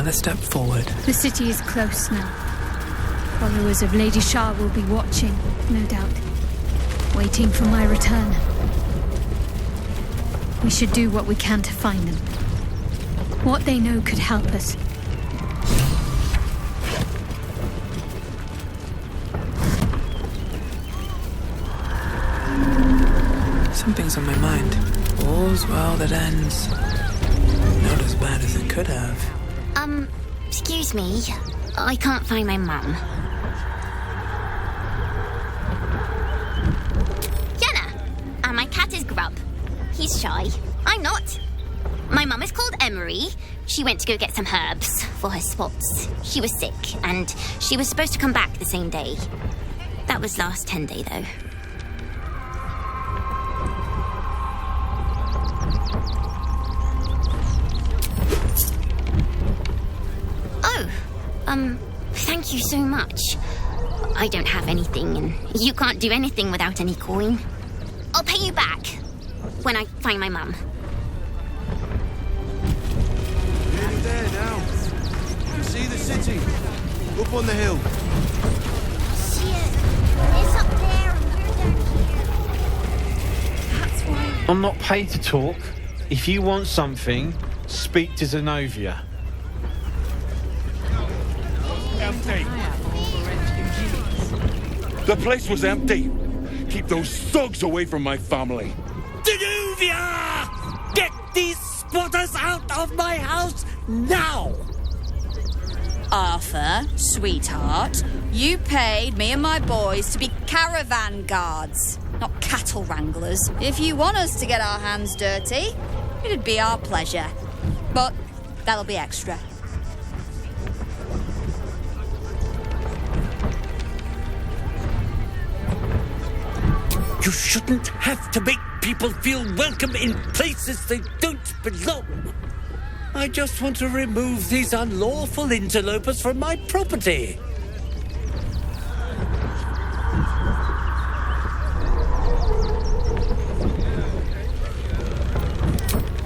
another step forward. The city is close now. Followers of Lady Shah will be watching, no doubt. Waiting for my return. We should do what we can to find them. What they know could help us. Something's on my mind. All's well that ends. Not as bad as it could have. Excuse me. I can't find my mum. Jenna! My cat is Grub. He's shy. I'm not. My mum is called Emery. She went to go get some herbs for her spots. She was sick, and she was supposed to come back the same day. That was last 10 day, though. Thank you so much. I don't have anything, and you can't do anything without any coin. I'll pay you back when I find my mum. Nearly there now. You see the city? Up on the hill. See it. It's up there, and we're down here. That's why... I'm not paid to talk. If you want something, speak to Zenobia. Empty. The place was empty. Keep those thugs away from my family. Zenobia! Get these squatters out of my house now! Arthur, sweetheart, you paid me and my boys to be caravan guards, not cattle wranglers. If you want us to get our hands dirty, it'd be our pleasure. But that'll be extra. You shouldn't have to make people feel welcome in places they don't belong. I just want to remove these unlawful interlopers from my property.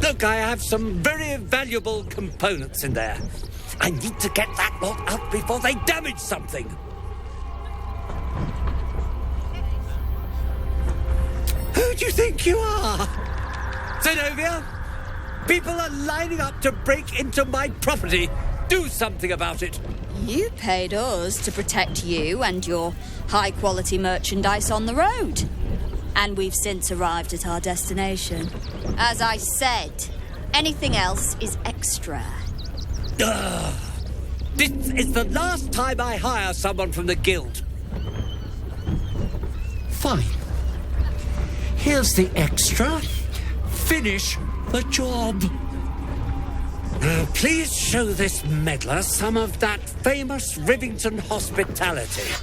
Look, I have some very valuable components in there. I need to get that lot out before they damage something. Who do you think you are? Zenobia? People are lining up to break into my property. Do something about it. You paid us to protect you and your high-quality merchandise on the road. And we've since arrived at our destination. As I said, anything else is extra. This is the last time I hire someone from the guild. Fine. Here's the extra. Finish the job. Now, please show this meddler some of that famous Rivington hospitality.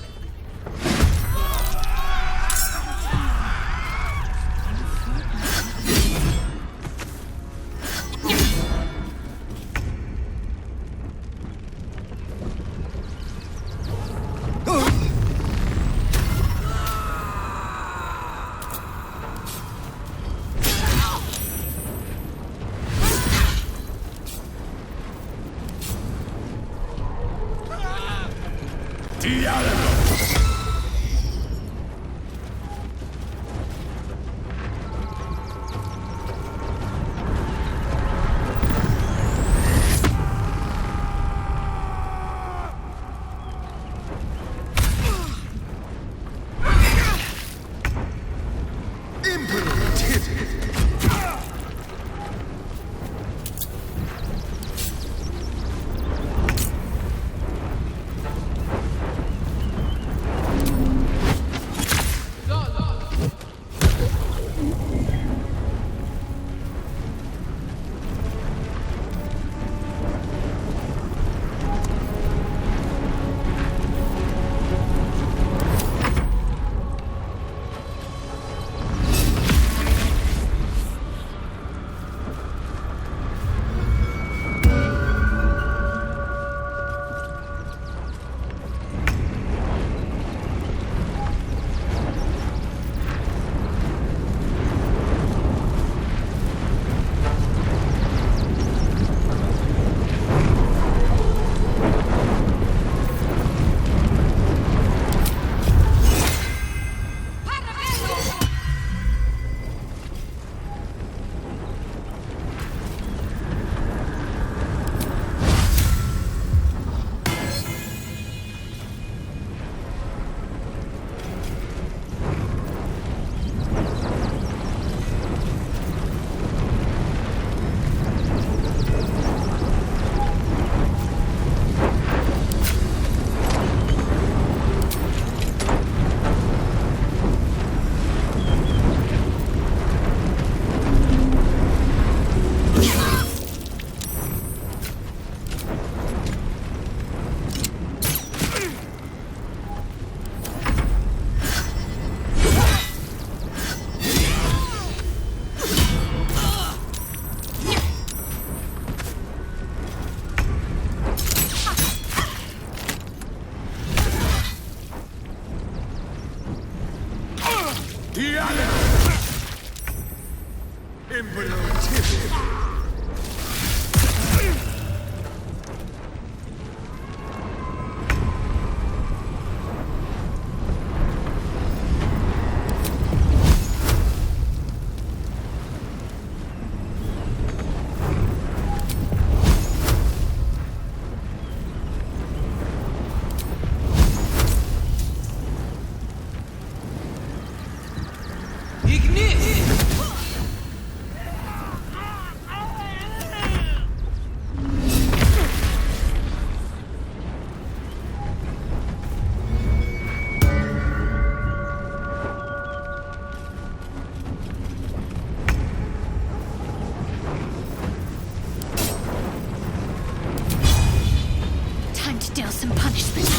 Time to deal some punishment.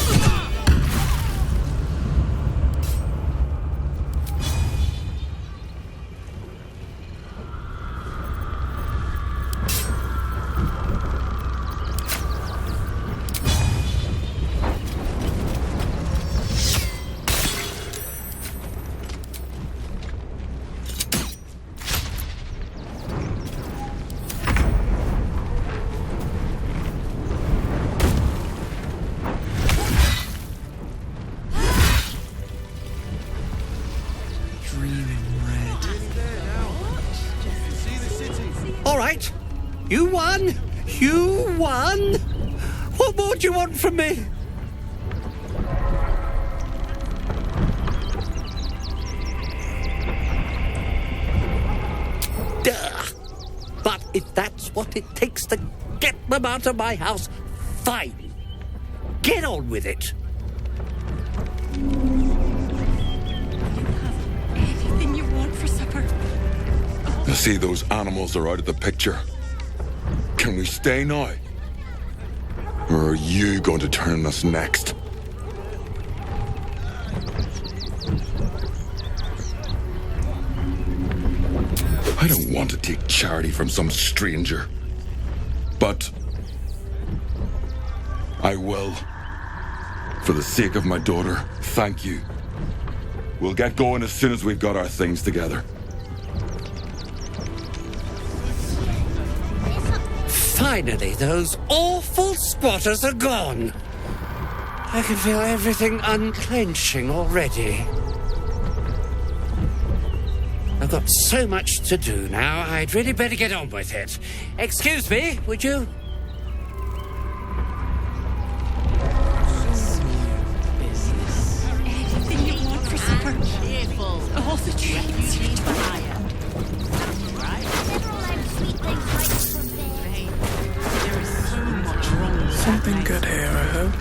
All right. You won. You won. What more do you want from me? Duh. But if that's what it takes to get them out of my house, fine. Get on with it. Anything you want for supper? I see those animals are out of the picture. Can we stay now? Or are you going to turn us next? I don't want to take charity from some stranger. But I will. For the sake of my daughter, thank you. We'll get going as soon as we've got our things together. Finally, those awful squatters are gone. I can feel everything unclenching already. I've got so much to do now, I'd really better get on with it. Excuse me, would you? Anything you want for supper? Careful. All the treats you desire. There is so much wrong with Something good here, I hope.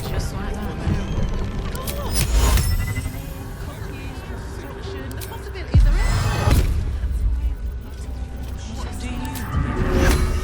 just like that. The possibilities are endless. What do you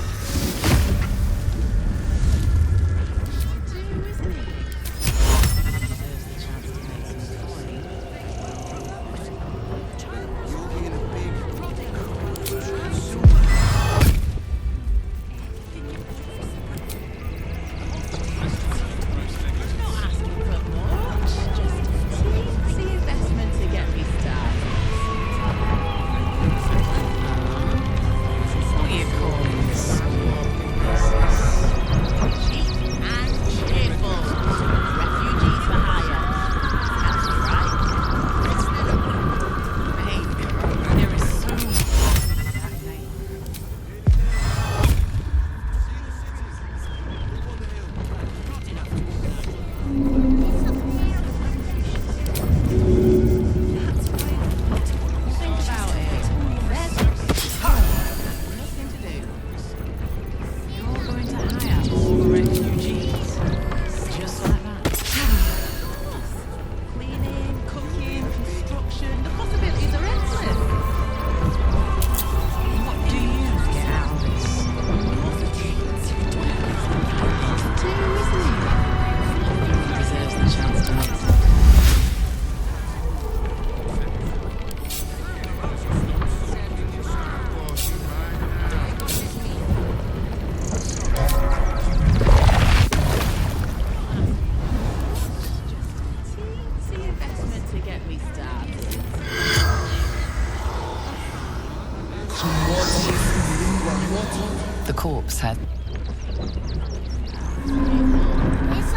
The corpse had...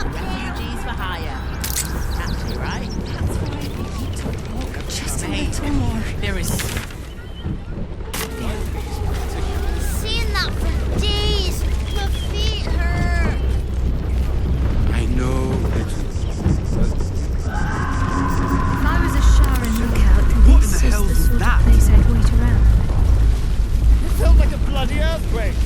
Refugees for hire. Catchy, right? Just a little more. There is... Seen that for days. My feet hurt. I know. If I was a Sharon lookout, this is the hell's sort that? of place I'd wait around. It felt like a bloody earthquake.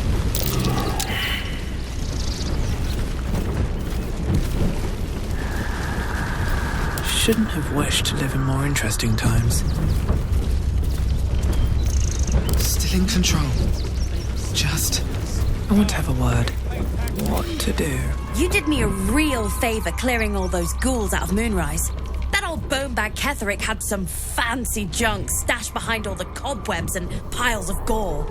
Shouldn't have wished to live in more interesting times. Still in control. Just... I want to have a word. What to do? You did me a real favour clearing all those ghouls out of Moonrise. That old bone-bag Ketherick had some fancy junk stashed behind all the cobwebs and piles of gore.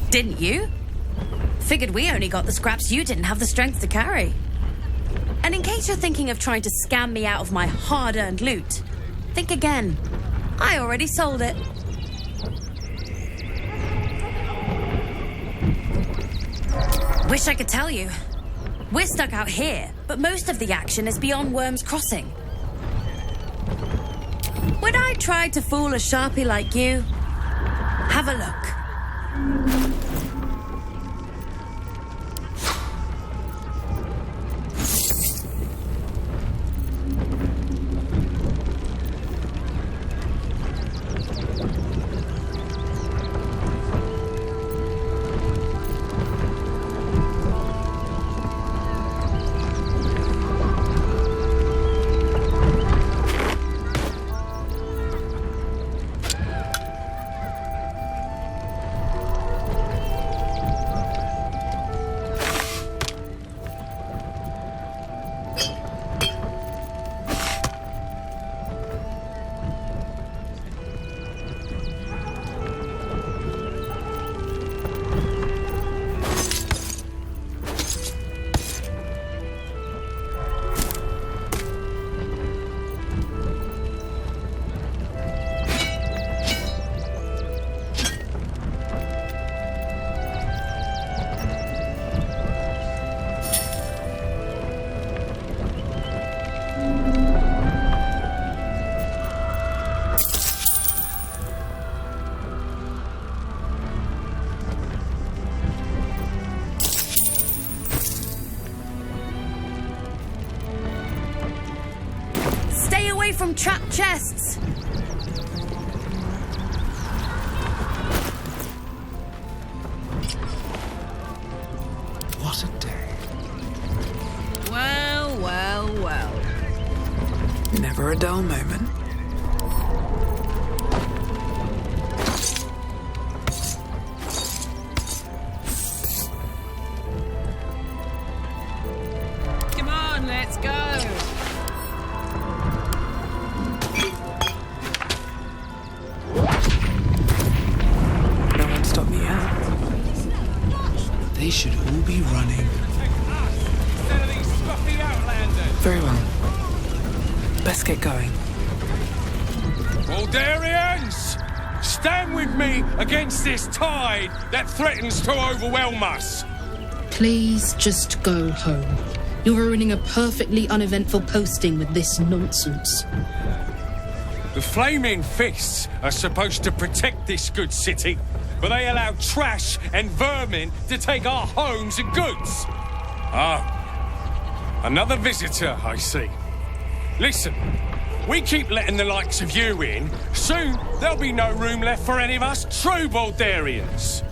Didn't you? Figured we only got the scraps you didn't have the strength to carry. And in case you're thinking of trying to scam me out of my hard-earned loot, think again. I already sold it. Wish I could tell you. We're stuck out here, but most of the action is beyond Worm's Crossing. When I tried to fool a Sharpie like you, have a look. From trapped chests. What a day. Well, well, well. Never a dull moment. Come on, let's go. They should all be running. Very well. Best get going. Baldurians! Stand with me against this tide that threatens to overwhelm us. Please just go home. You're ruining a perfectly uneventful posting with this nonsense. The Flaming Fists are supposed to protect this good city, but they allow trash and vermin to take our homes and goods. Ah, another visitor, I see. Listen, we keep letting the likes of you in, soon there'll be no room left for any of us true Baldurians.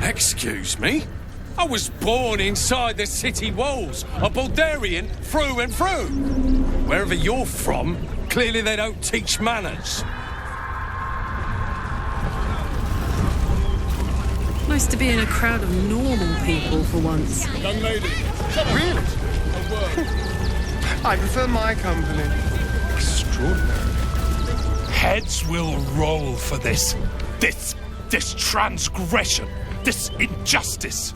Excuse me? I was born inside the city walls, a Baldurian through and through. Wherever you're from, clearly they don't teach manners. Nice to be in a crowd of normal people for once. Young lady, shut up. Really? A word. I prefer my company. Extraordinary. Heads will roll for this transgression, this injustice.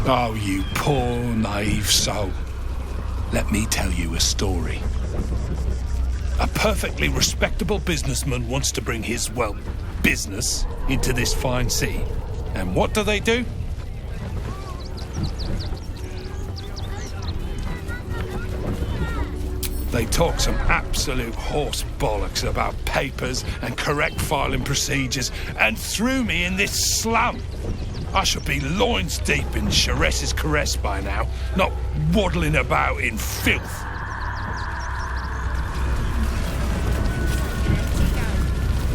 Oh, you poor, naive soul. Let me tell you a story. A perfectly respectable businessman wants to bring his, well, business into this fine city. And what do? They talk some absolute horse bollocks about papers and correct filing procedures and threw me in this slum. I should be loins deep in Chares's caress by now, not waddling about in filth.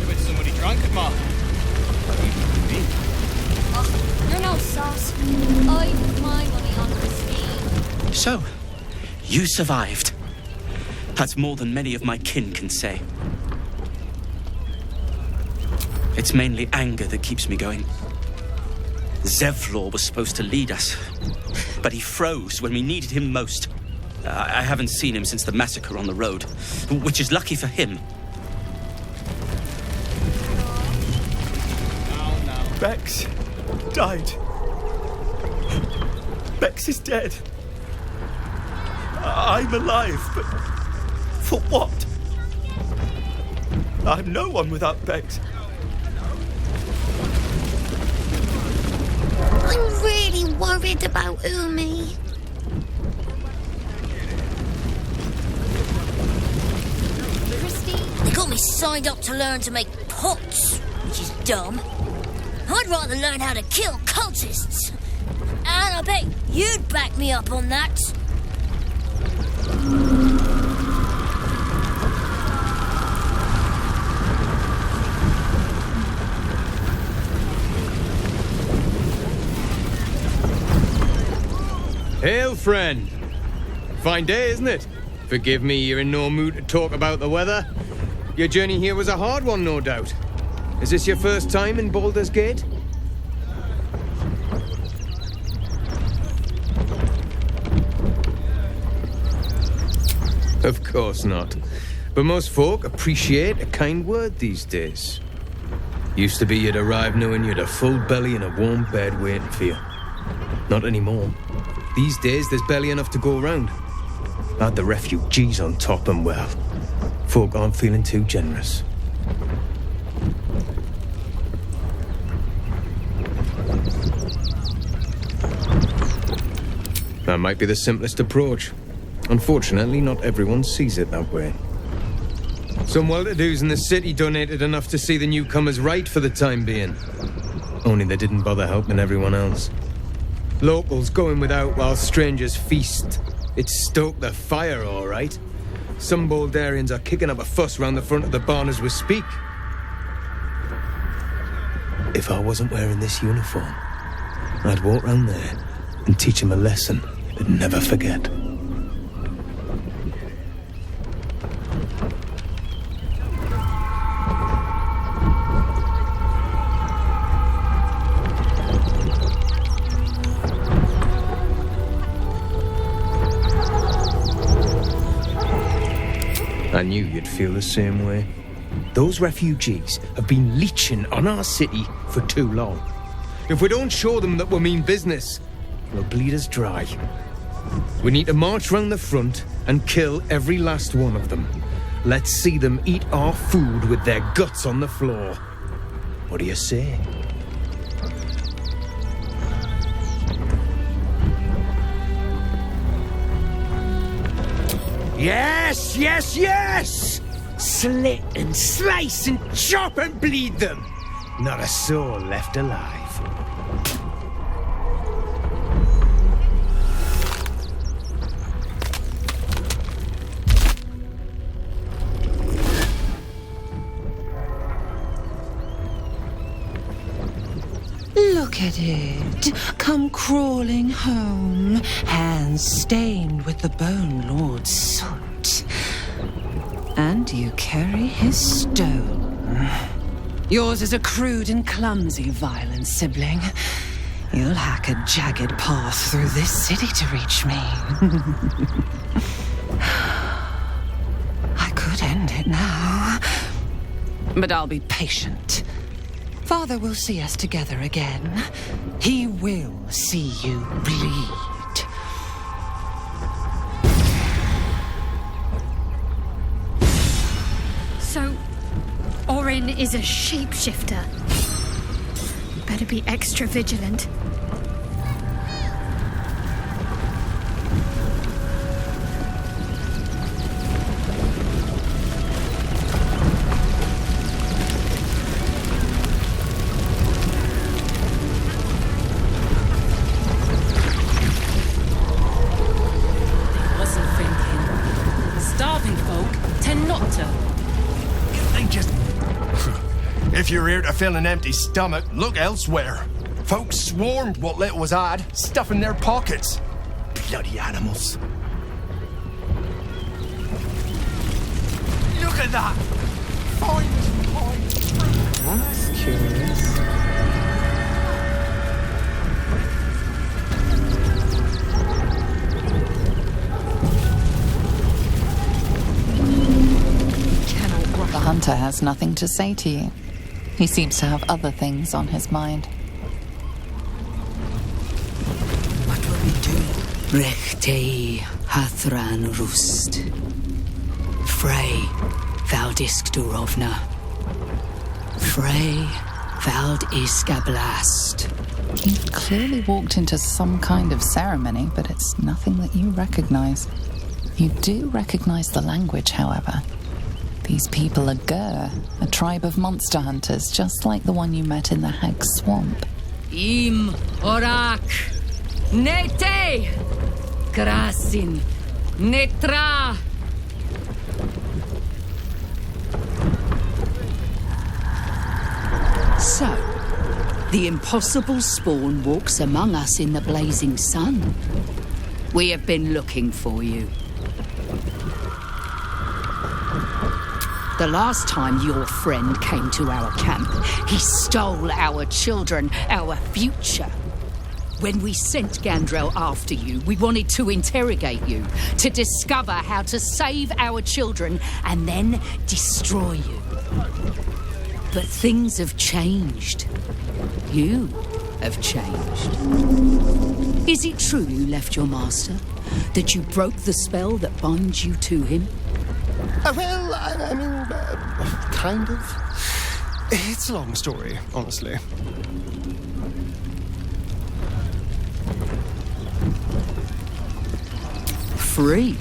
With somebody drunk at Mark. Oh, you're no sauce. I put my money on Christine. So, you survived. That's more than many of my kin can say. It's mainly anger that keeps me going. Zevlor was supposed to lead us, but he froze when we needed him most. I haven't seen him since the massacre on the road, which is lucky for him. Bex died. Bex is dead. I'm alive, but for what? I'm no one without Bex. I'm really worried about Umi. They got me signed up to learn to make pots, which is dumb. I'd rather learn how to kill cultists. And I bet you'd back me up on that. Hail, friend. Fine day, isn't it? Forgive me, you're in no mood to talk about the weather. Your journey here was a hard one, no doubt. Is this your first time in Baldur's Gate? Of course not. But most folk appreciate a kind word these days. Used to be you'd arrive knowing you'd a full belly and a warm bed waiting for you. Not anymore. These days, there's barely enough to go around. Add the refugees on top and, well, folk aren't feeling too generous. That might be the simplest approach. Unfortunately, not everyone sees it that way. Some well-to-dos in the city donated enough to see the newcomers right for the time being. Only they didn't bother helping everyone else. Locals going without while strangers feast. It stoked the fire, all right. Some Baldurians are kicking up a fuss round the front of the barn as we speak. If I wasn't wearing this uniform, I'd walk round there and teach him a lesson they'd never forget. I knew you'd feel the same way. Those refugees have been leeching on our city for too long. If we don't show them that we mean business, they'll bleed us dry. We need to march round the front and kill every last one of them. Let's see them eat our food with their guts on the floor. What do you say? Yes, yes, yes! Slit and slice and chop and bleed them. Not a soul left alive. Look at it, come crawling home, hands stained with the Bone Lord's soot. And you carry his stone. Yours is a crude and clumsy violence, sibling. You'll hack a jagged path through this city to reach me. I could end it now, but I'll be patient. Father will see us together again. He will see you bleed. So, Orin is a shapeshifter. Better be extra vigilant. Wasn't thinking. Starving folk tend not to. They just... If you're here to fill an empty stomach, look elsewhere. Folks swarmed what little was had, stuffing their pockets. Bloody animals. Look at that! Fine fruit. That's curious. The hunter has nothing to say to you. He seems to have other things on his mind. What will we do? Rechtei Hathran Rust. Frey Valdisk Durovna. Frey Vald Iskablast. You've clearly walked into some kind of ceremony, but it's nothing that you recognize. You do recognize the language, however. These people are Gur, a tribe of monster hunters, just like the one you met in the Hag Swamp. Im Orak. Nete. Krasin. Netra. So, the impossible spawn walks among us in the blazing sun. We have been looking for you. The last time your friend came to our camp, he stole our children, our future. When we sent Gandrel after you, we wanted to interrogate you, to discover how to save our children and then destroy you. But things have changed. You have changed. Is it true you left your master? That you broke the spell that binds you to him? Well, I mean, kind of. It's a long story, honestly. Free.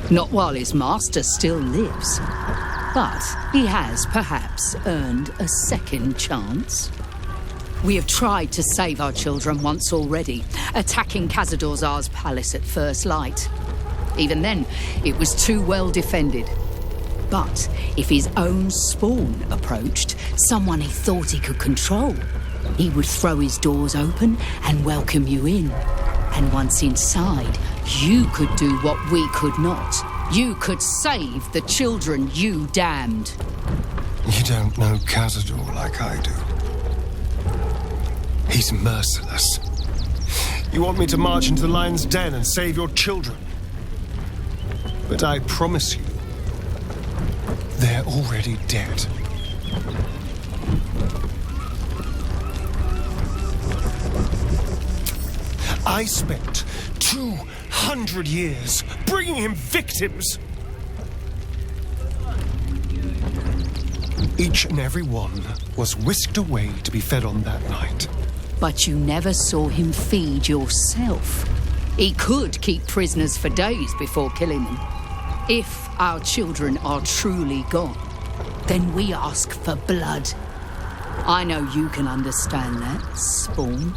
Not while his master still lives. But he has, perhaps, earned a second chance. We have tried to save our children once already, attacking Khazad-dûr's palace at first light. Even then, it was too well defended. But if his own spawn approached, someone he thought he could control, he would throw his doors open and welcome you in. And once inside, you could do what we could not. You could save the children you damned. You don't know Khazad-dûr like I do. He's merciless. You want me to march into the lion's den and save your children? But I promise you, they're already dead. I spent 200 years bringing him victims. Each and every one was whisked away to be fed on that night. But you never saw him feed yourself. He could keep prisoners for days before killing them. If our children are truly gone, then we ask for blood. I know you can understand that, Spawn.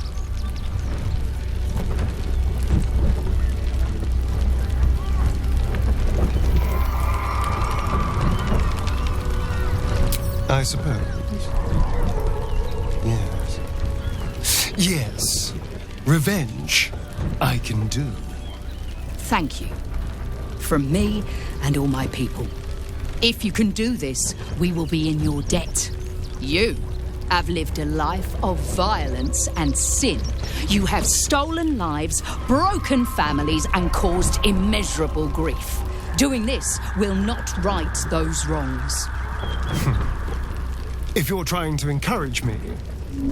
I suppose. Yes. Yes. Revenge, I can do. Thank you. From me and all my people. If you can do this, we will be in your debt. You have lived a life of violence and sin. You have stolen lives, broken families, and caused immeasurable grief. Doing this will not right those wrongs. If you're trying to encourage me,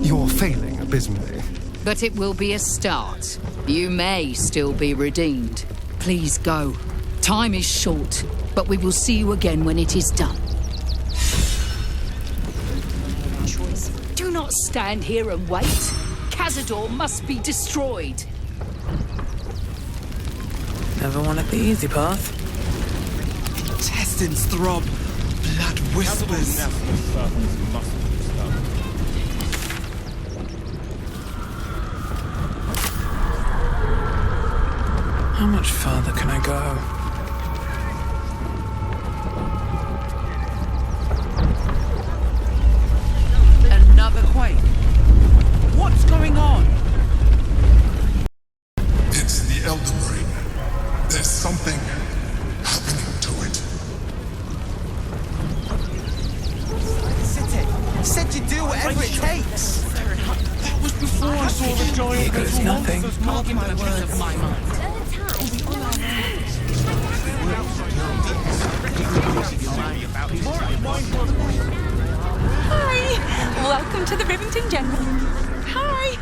you're failing abysmally. But it will be a start. You may still be redeemed. Please go. Time is short, but we will see you again when it is done. Do not stand here and wait. Cazador must be destroyed. Never wanted the easy path. Intestines throb. Blood whispers. How much further can I go? Another quake. What's going on? It's the Elder Brain. There's something happening to it. City, you said you'd do whatever it takes. That was before I saw the giant. Here goes nothing. Mark my words of my mind. Hi! Welcome to the Rivington General. Hi!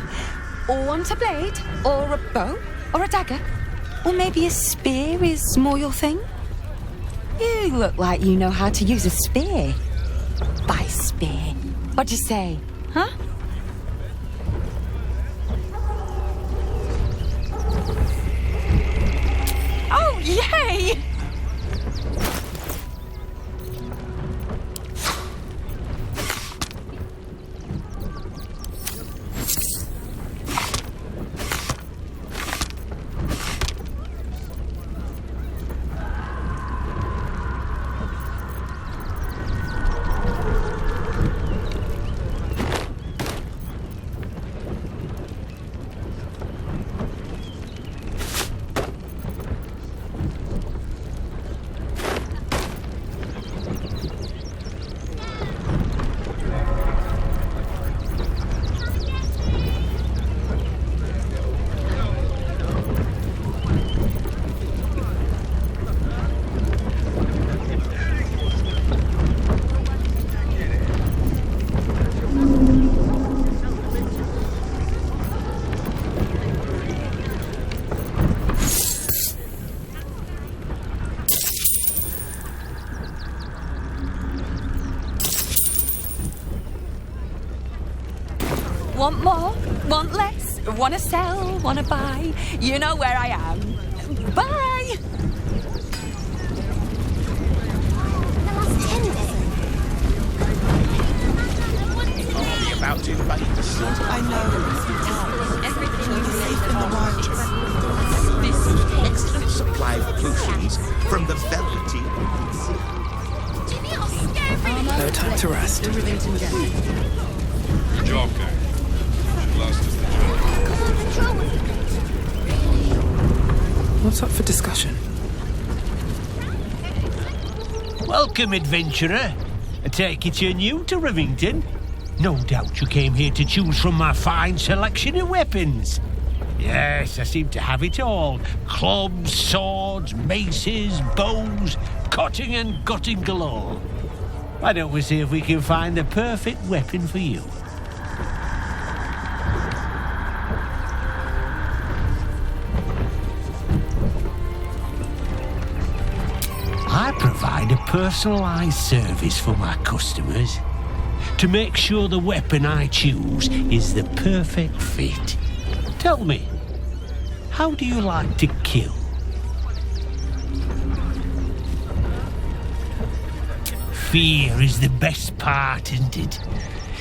Want a blade? Or a bow? Or a dagger? Or maybe a spear is more your thing? You look like you know how to use a spear. By spear. What'd you say? Huh? Oh, yay! Want more? Want less? Wanna sell? Wanna buy? You know where I am. Bye! Are we about to invade the slaughter? I know. Everything is safe in the wild. This excellent supply of potions from the velvety. No time to rest. Good job, gang. Should last us the journey. What's up for discussion? Welcome, adventurer. I take it you're new to Rivington. No doubt you came here to choose from my fine selection of weapons. Yes, I seem to have it all. Clubs, swords, maces, bows, cutting and gutting galore. Why don't we see if we can find the perfect weapon for you? I provide a personalised service for my customers to make sure the weapon I choose is the perfect fit. Tell me, how do you like to kill? Fear is the best part, isn't it?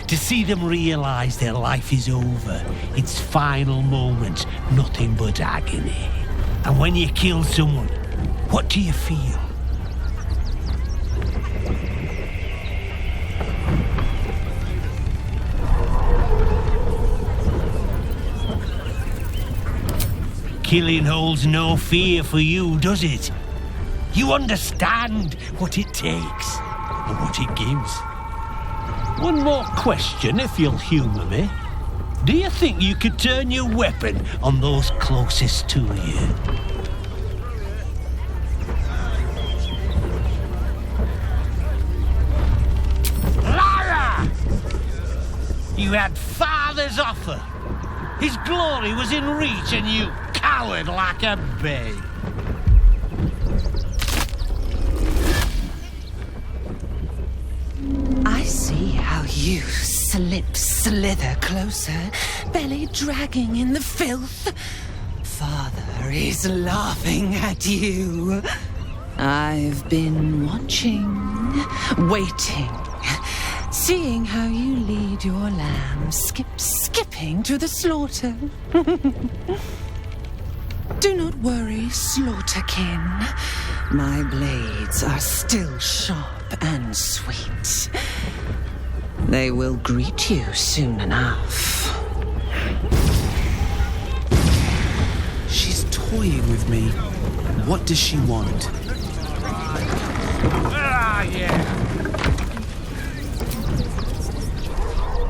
To see them realise their life is over, its final moments, nothing but agony. And when you kill someone, what do you feel? Killing holds no fear for you, does it? You understand what it takes and what it gives. One more question, if you'll humour me. Do you think you could turn your weapon on those closest to you? Liar! You had father's offer. His glory was in reach and you cowered like a babe. I see how you slither closer, belly dragging in the filth. Father is laughing at you. I've been watching, waiting, seeing how you lead your lamb skipping to the slaughter. Do not worry, slaughterkin. My blades are still sharp and sweet. They will greet you soon enough. She's toying with me. What does she want? Where are you?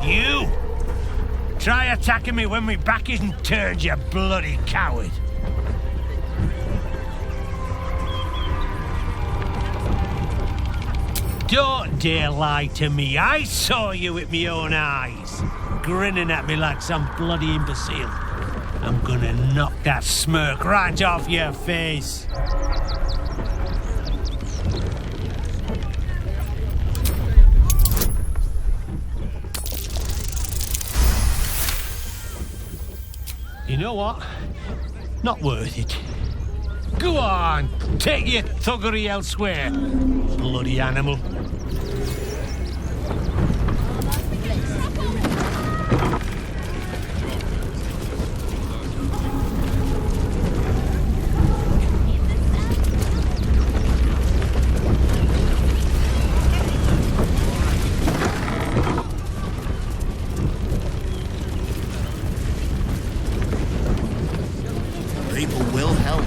You! Try attacking me when my back isn't turned, you bloody coward. Don't dare lie to me. I saw you with my own eyes, grinning at me like some bloody imbecile. I'm gonna knock that smirk right off your face. You know what? Not worth it. Go on, take your thuggery elsewhere, bloody animal. People will help.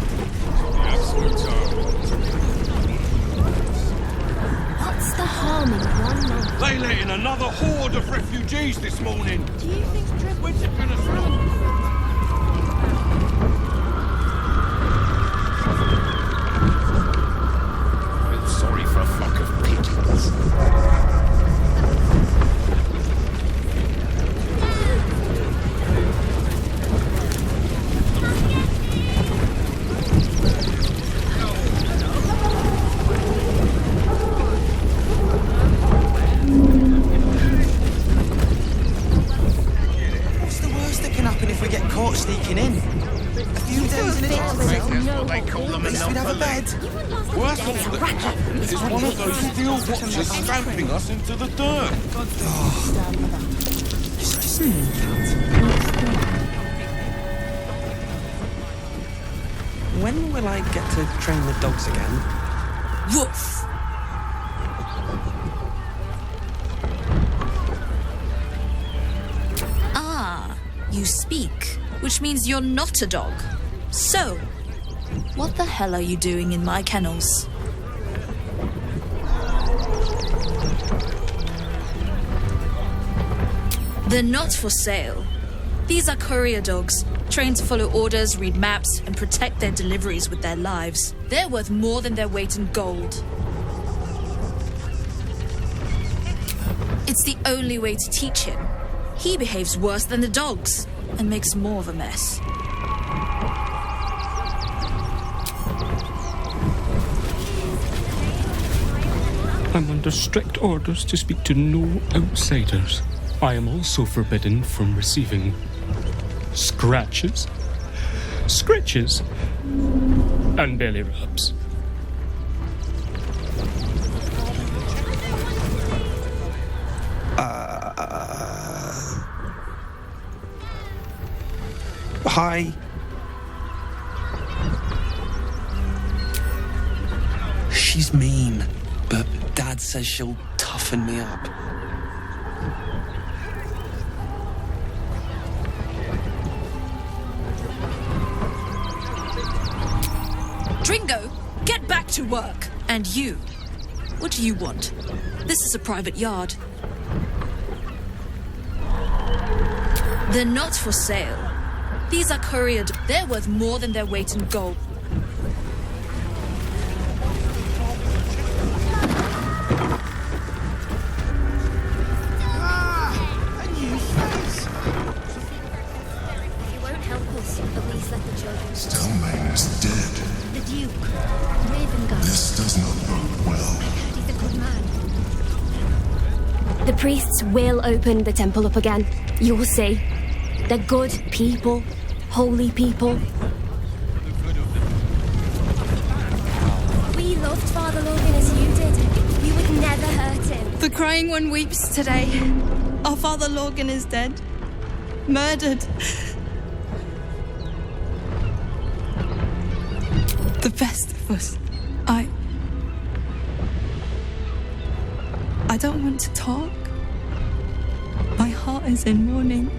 What's the harm in one month? They let in another horde of refugees this morning. Do you think When's it gonna stop? I'm sorry for a flock of pigeons. What's the worst that can happen if we get caught sneaking in? A few days in it. That's what they call them At in least we'd have a bed. Worst of the is one of those steel watchers stamping us into the dirt. When will I get to train the dogs again? Woof! Ah, you speak, which means you're not a dog. So, what the hell are you doing in my kennels? They're not for sale. These are courier dogs, trained to follow orders, read maps, and protect their deliveries with their lives. They're worth more than their weight in gold. It's the only way to teach him. He behaves worse than the dogs and makes more of a mess. I'm under strict orders to speak to no outsiders. I am also forbidden from receiving scratches, scritches, and belly rubs. Hi. She's mean, but Dad says she'll toughen me up. Dringo, get back to work. And you, what do you want? This is a private yard. They're not for sale. These are courier. They're worth more than their weight in gold. A new face. It won't help us. At least let the children. Stelmane is dead. The Duke. Raven Guard. This does not bode well. He's a good man. The priests will open the temple up again. You will see. They're good people. Holy people. We loved Father Logan as you did. We would never hurt him. The Crying One weeps today. Our Father Logan is dead. Murdered. The best of us. I don't want to talk. My heart is in mourning.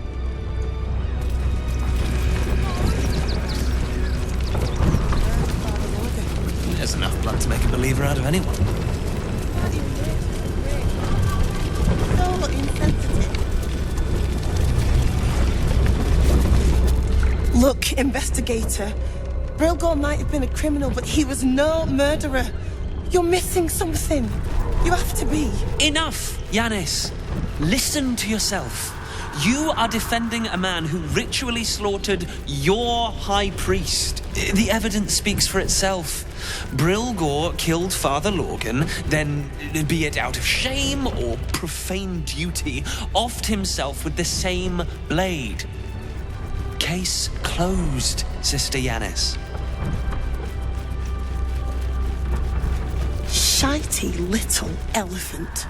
There's enough blood to make a believer out of anyone. So insensitive. Look, investigator. Brilgor might have been a criminal, but he was no murderer. You're missing something. You have to be. Enough, Yanis. Listen to yourself. You are defending a man who ritually slaughtered your high priest. The evidence speaks for itself. Brilgor killed Father Logan, then, be it out of shame or profane duty, offed himself with the same blade. Case closed, Sister Yanis. Shitey little elephant.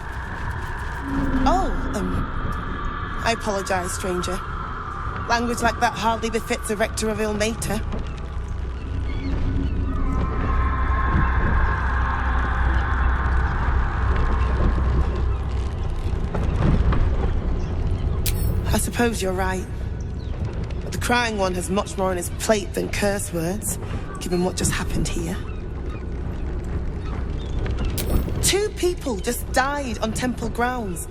I apologise, stranger. Language like that hardly befits a rector of Ilmater. I suppose you're right. But the Crying One has much more on his plate than curse words, given what just happened here. 2 people just died on temple grounds.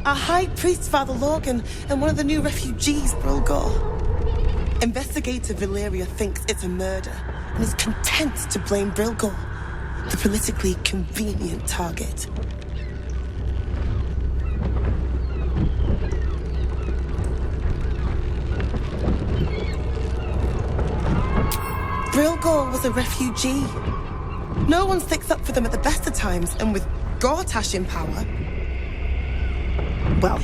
Our High Priest, Father Logan, and one of the new refugees, Brilgor. Investigator Valeria thinks it's a murder and is content to blame Brilgor, the politically convenient target. Brilgor was a refugee. No one sticks up for them at the best of times, and with Gortash in power, well,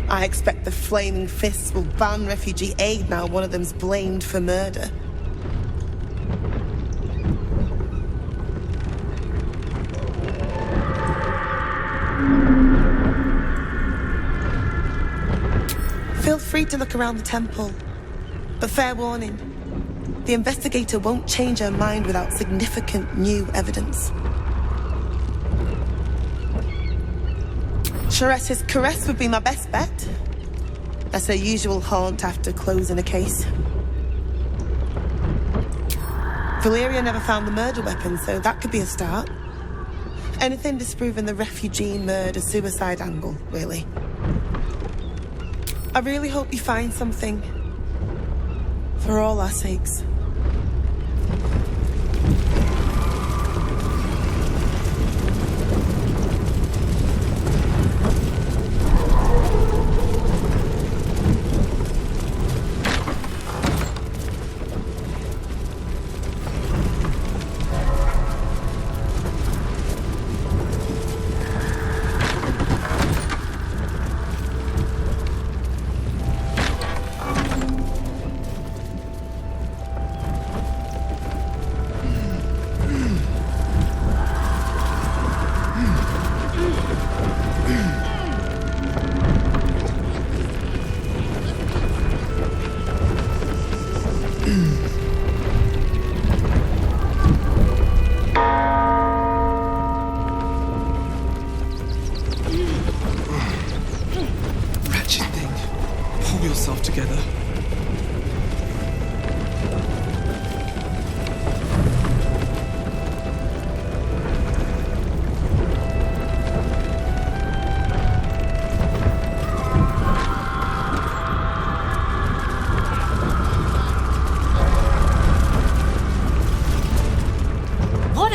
I expect the Flaming Fists will ban refugee aid now one of them's blamed for murder. Feel free to look around the temple, but fair warning, the investigator won't change her mind without significant new evidence. Charette's caress would be my best bet. That's her usual haunt after closing a case. Valeria never found the murder weapon, so that could be a start. Anything disproving the refugee murder-suicide angle, really. I really hope you find something. For all our sakes.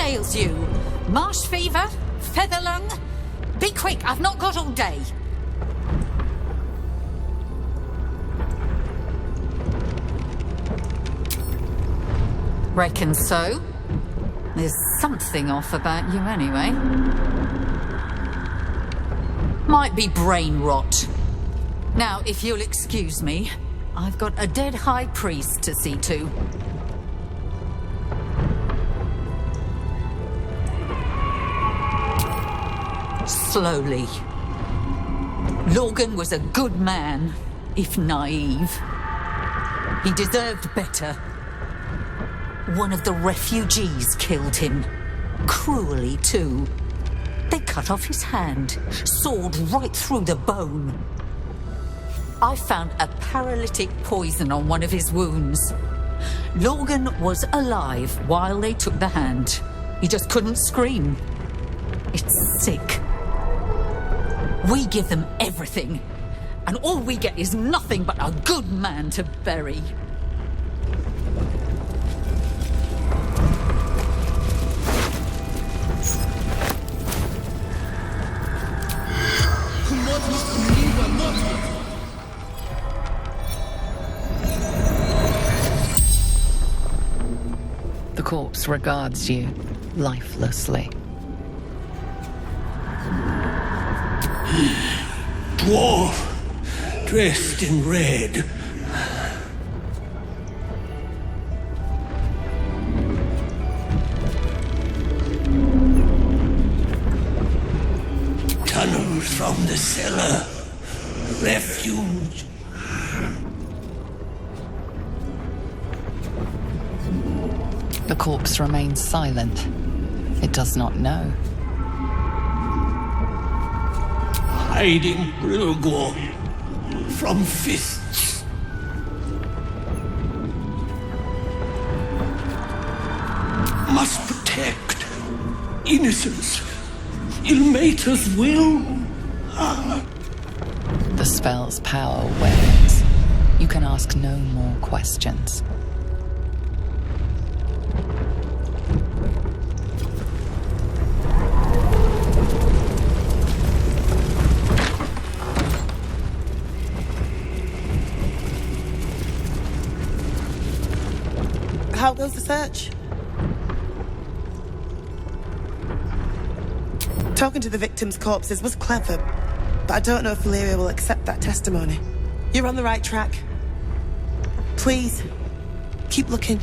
ails you? Marsh fever? Feather lung? Be quick, I've not got all day. Reckon so. There's something off about you anyway. Might be brain rot. Now, if you'll excuse me, I've got a dead high priest to see to. Slowly. Logan was a good man, if naive. He deserved better. One of the refugees killed him. Cruelly, too. They cut off his hand, sawed right through the bone. I found a paralytic poison on one of his wounds. Logan was alive while they took the hand. He just couldn't scream. It's sick. We give them everything, and all we get is nothing but a good man to bury. The corpse regards you lifelessly. Dwarf, dressed in red. Tunnels from the cellar. Refuge. The corpse remains silent. It does not know. Hiding Brilgor from fists. Must protect innocence. Ilmater's will. The spell's power wanes. You can ask no more questions. How goes the search? Talking to the victims' corpses was clever, but I don't know if Valyria will accept that testimony. You're on the right track. Please, keep looking.